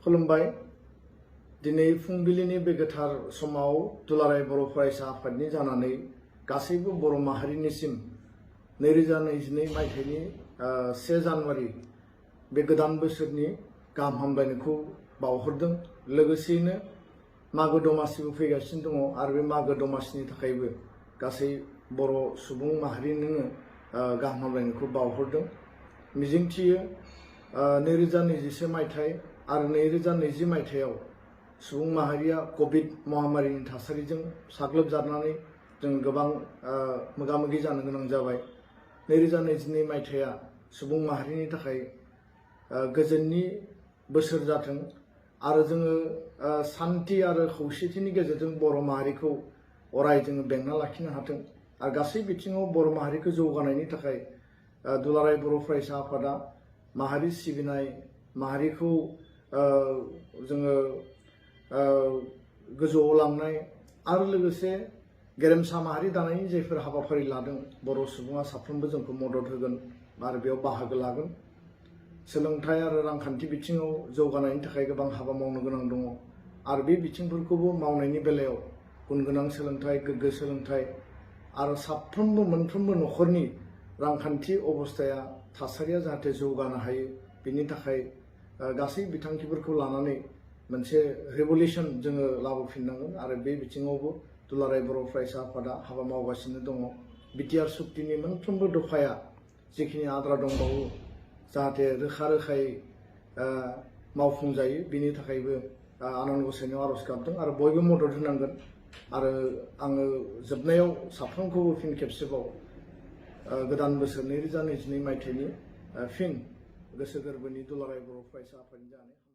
खुलुमबाय दिनै फुंबिलिनि बे गोथार समाव दुलाराय बर' फरायसा आफादनि जानानै गासैबो बर' माहारिनिसिम 2022 मायथाइनि 1 जानुवारि बे गोदान बोसोरनि गाहाम हामलायनायखौ बावहरदों। लोगोसेयैनो मागो दमासिबो फैगासिनो दङ आरो बे मागो दमासिनि थाखायबो गासै बर' सुबुं माहारिनो गाहाम हामलायनायखौ बावहरदों। मिजिंथियो 2021 मायथाइ आरो 2020 मायथाइयाव सुबुं माहारिया कोविड महामारिनि थासारिजों साग्लोबजानानै जों गोबां मोगा-मोगि जानो गोनां जाबाय। 2022 मायथाइया सुबुं माहारिनि थाखाय गोजोननि बोसोर जाथों आरो जोङो शान्ति आरो खौसेथिनि गेजेरजों बर' माहारिखौ अराय जोङो बेंना लाखिनो हाथों आरो गासै बिथिङाव बर' माहारिखौ जौगानायनि थाखाय दुलाराय बर' फरायसा आफादा माहारि सिबिनाय माहारिखौ जोङो गोजौआव लांनाय आरो लोगोसे गेरेमसा माहारि दानायनि जायफोर हाबाफारि लादों बर' सुबुङा साफ्रोमबो जोंखौ मदद होगोन आरो बेयाव बाहागो लागोन। सोलोंथाइ आरो रांखान्थि बिथिङाव जौगानायनि थाखाय गोबां हाबा मावनो गोनां दङ आरो बे बिथिंफोरखौबो मावनायनि बेलायाव गुनगोनां सोलोंथाइ, गोग्गो सोलोंथाइ आरो साफ्रोमबो मोनफ्रोमबो न'खरनि रांखान्थि अबस्थाया थासारिया जाहाथे जौगानो हायो बेनि थाखाय गासै बिथांखिफोरखौ लानानै मोनसे रिभलिउसन जोङो लाबोफिननांगोन आरो बे बिथिङावबो दुलाराय बर' फरायसा आफादा हाबा मावगासिनो दङ। बिटिआर सुक्तिनि मोनफ्रोमबो दफाया जिखिनि आद्रा दंबावो जाहाथे रोखा-रोखायै मावफुंजायो बेनि थाखायबो आनान गसाइनियाव आर'ज गाबदों आरो बयबो मदद होनांगोन। आरो आङो जोबनायाव साफ्रोमखौबो फिन खेबसेबाव गोदान बोसोर 2022 मायथाइनि फिन गोसो गोरबोनि दुलाराय बर' फरायसा आफादनि जानानै